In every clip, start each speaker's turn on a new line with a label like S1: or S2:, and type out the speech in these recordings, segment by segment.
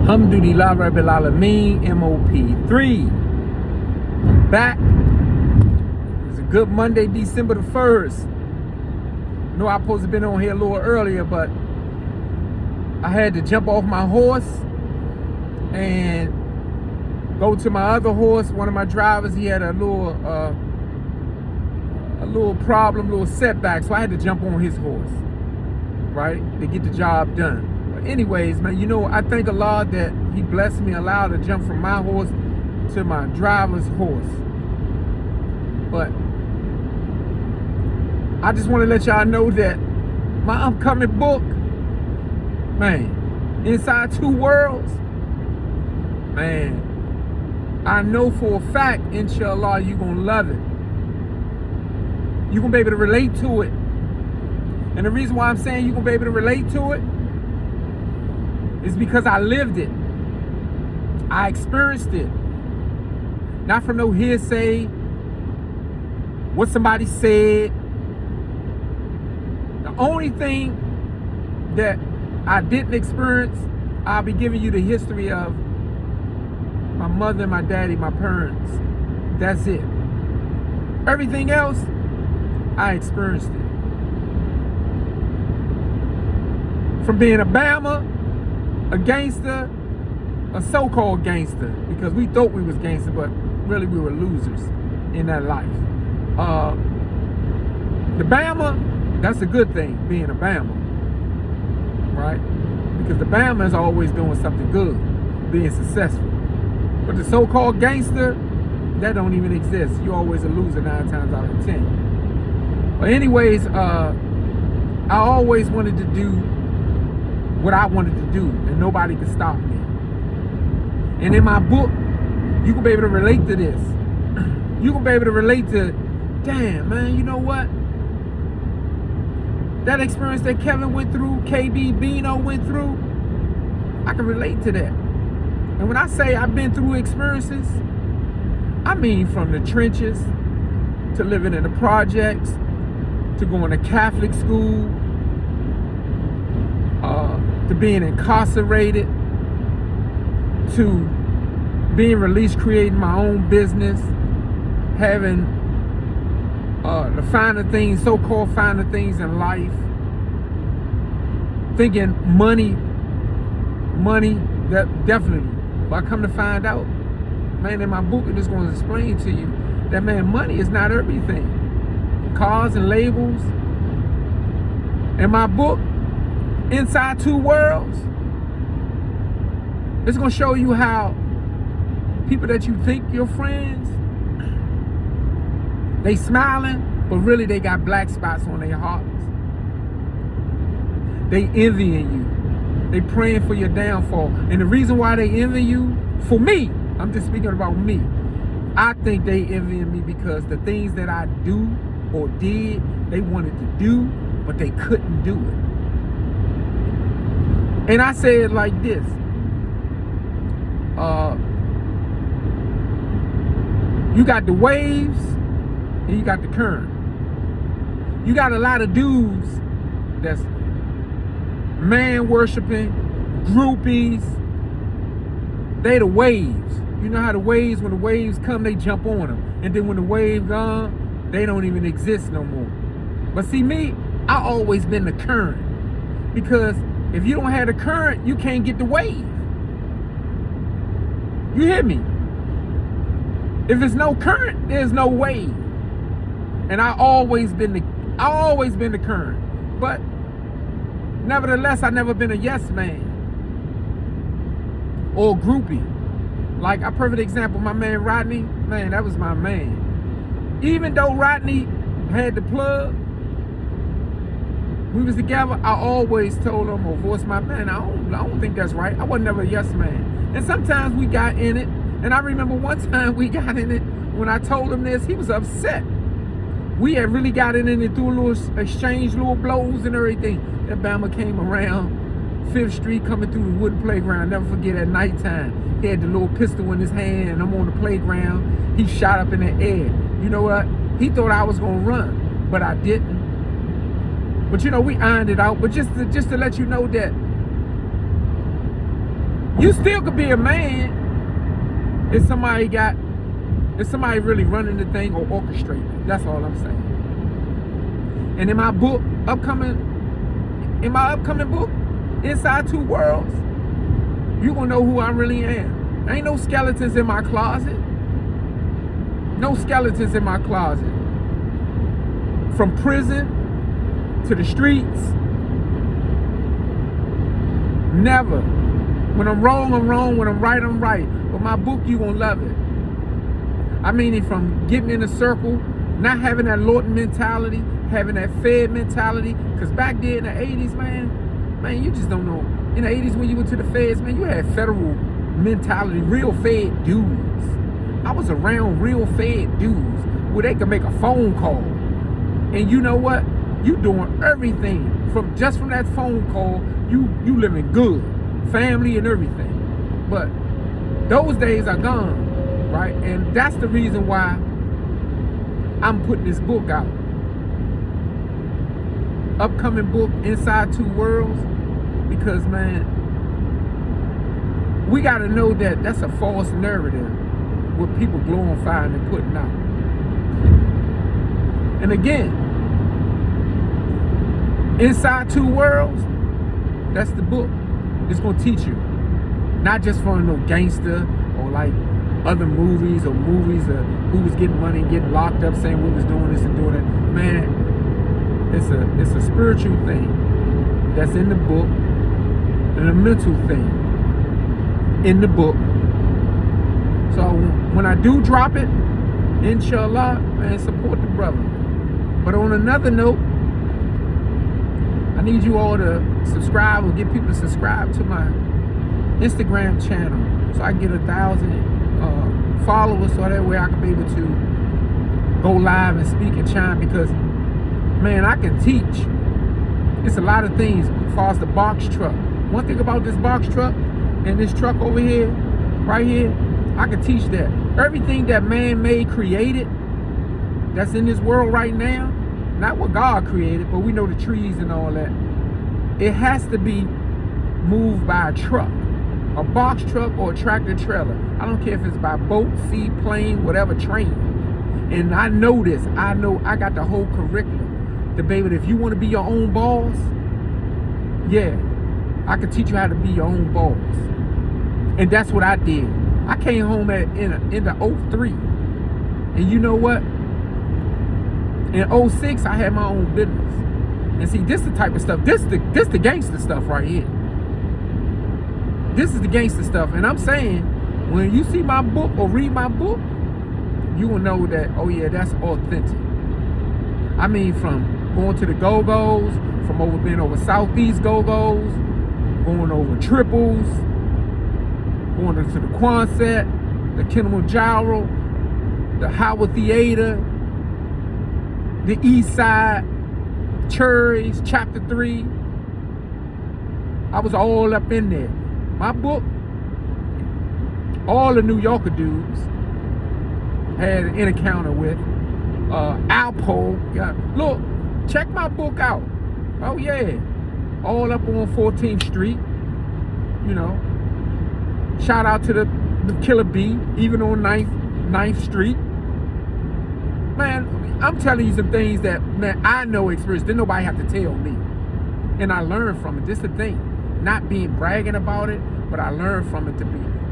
S1: Alhamdulillah Rabbil Alameen, MOP3. I'm back. It's a good Monday, December the 1st. I know I was supposed to have been on here a little earlier, but I had to jump off my horse and go to my other horse. One of my drivers, he had a little problem, little setback, so I had to jump on his horse, right, to get the job done. But anyways, man, you know, I thank Allah that He blessed me, allowed to jump from my horse to my driver's horse. But I just want to let y'all know that my upcoming book, man, Inside Ii Worldz, man, I know for a fact, inshallah, you're going to love it. You're going to be able to relate to it. And the reason why I'm saying you're going to be able to relate to it is because I lived it. I experienced it. Not from no hearsay, what somebody said. The only thing that I didn't experience, I'll be giving you the history of my mother and my daddy, my parents. That's it. Everything else, I experienced it. From being a Bama, a gangster, a so-called gangster, because we thought we was gangster, but really we were losers in that life. The Bama, that's a good thing, being a Bama, right? Because the Bama is always doing something good, being successful. But the so-called gangster, that don't even exist. You're always a loser 9 times out of 10. But anyways, I always wanted to do what I wanted to do, and nobody could stop me. And in my book, you can be able to relate to this. You can be able to relate to, damn, man, you know what? That experience that Kevin went through, KB Bino went through, I can relate to that. And when I say I've been through experiences, I mean from the trenches, to living in the projects, to going to Catholic school, to being incarcerated, to being released, creating my own business, having the finer things, so-called finer things in life, thinking money, that definitely. But I come to find out, man, in my book, it is going to explain to you that, man, money is not everything. Cars and labels. In my book, Inside Ii Worldz, it's going to show you how people that you think your friends, they smiling, but really they got black spots on their hearts. They envying you. They praying for your downfall. And the reason why they envy you, for me, I'm just speaking about me, I think they envying me because the things that I do or did, they wanted to do, but they couldn't do it. And I say it like this. You got the waves and you got the current. You got a lot of dudes that's man worshiping, groupies. They the waves. You know how the waves, when the waves come, they jump on them. And then when the wave gone, they don't even exist no more. But see me, I always been the current. Because if you don't have the current, you can't get the wave. You hear me? If there's no current, there's no wave. And I always been the current. But nevertheless, I never been a yes man or a groupie. Like a perfect example, my man Rodney, man, that was my man. Even though Rodney had the plug, we was together, I always told him or voiced my man, I don't think that's right. I wasn't never a yes man. And sometimes we got in it. And I remember one time we got in it, when I told him this, he was upset. We had really got in it and threw a little exchange, little blows and everything. That Bama came around 5th Street coming through the wooden playground. Never forget at nighttime. He had the little pistol in his hand and I'm on the playground. He shot up in the air. You know what? He thought I was gonna run, but I didn't. But you know, we ironed it out. But just to let you know that You still could be a man if somebody really running the thing or orchestrating it. That's all I'm saying. And in my upcoming book, Inside Ii Worldz, you gonna know who I really am. Ain't no skeletons in my closet. No skeletons in my closet. From prison to the streets. Never. When I'm wrong, I'm wrong. When I'm right, I'm right. But my book, you gonna love it. I mean it from getting in a circle, not having that Lawton mentality, having that Fed mentality. Because back there in the 80s, man, you just don't know. In the 80s when you went to the Feds, man, you had federal mentality, real Fed dudes. I was around real Fed dudes where they could make a phone call. And you know what? You doing everything from that phone call, you living good. Family and everything. But those days are gone, right? And that's the reason why I'm putting this book out. Upcoming book, Inside Ii Worldz, because, man, we got to know that that's a false narrative what people glorifying and putting out. And again, Inside Ii Worldz, that's the book. It's going to teach you. Not just from no gangster or like other movies or who was getting money and getting locked up saying we was doing this and doing that. Man, it's a spiritual thing that's in the book and a mental thing in the book. So when I do drop it, inshallah, man, support the brother. But on another note, I need you all to subscribe or get people to subscribe to my Instagram channel so I can get 1,000 followers, so that way I can be able to go live and speak and chime, because, man, I can teach. It's a lot of things as far as the box truck. One thing about this box truck and this truck over here, right here, I can teach that. Everything that man-made created that's in this world right now, not what God created, but we know the trees and all that, it has to be moved by a truck, a box truck or a tractor trailer. I don't care if it's by boat, sea, plane, whatever, train. And I know this. I got the whole curriculum. The baby, if you want to be your own boss, yeah, I can teach you how to be your own boss. And that's what I did. I came home in the 03. And you know what? In 06, I had my own business. And see, this the type of stuff, this the gangster stuff right here. This is the gangster stuff. And I'm saying, when you see my book or read my book, you will know that, oh yeah, that's authentic. I mean, from going to the Go-Go's, from being over Southeast Go-Go's, going over Triples, going into the Quonset, the Kilimanjaro, the Howard Theater, the East Side, Cherries, Chapter 3. I was all up in there. My book, all the New Yorker dudes had an encounter with. Alpo, yeah. Look, check my book out. Oh yeah, all up on 14th Street. You know, shout out to the Killer Bee, even on 9th Street. Man, I'm telling you some things that, man, I know experience. Didn't nobody have to tell me. And I learned from it. This is the thing. Not being bragging about it, but I learned from it to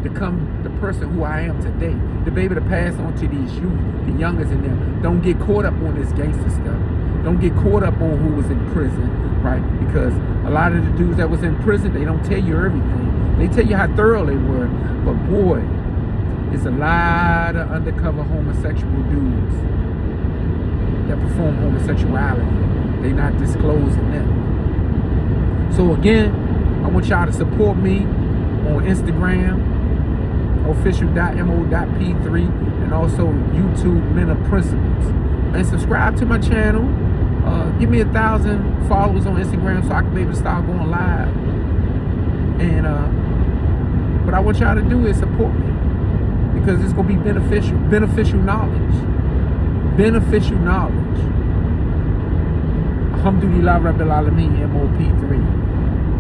S1: become the person who I am today. To be able to pass on to these youth, the youngers in them. Don't get caught up on this gangster stuff. Don't get caught up on who was in prison, right? Because a lot of the dudes that was in prison, they don't tell you everything. They tell you how thorough they were. But boy, it's a lot of undercover homosexual dudes that perform homosexuality. They not disclosing that. So again, I want y'all to support me on Instagram, official.mo.p3, and also YouTube, Men of Principles. And subscribe to my channel. Give me 1,000 followers on Instagram so I can be able to start going live. And what I want y'all to do is support me, because it's gonna be beneficial knowledge. Beneficial knowledge. Alhamdulillah Rabbil Alameen, MOP3.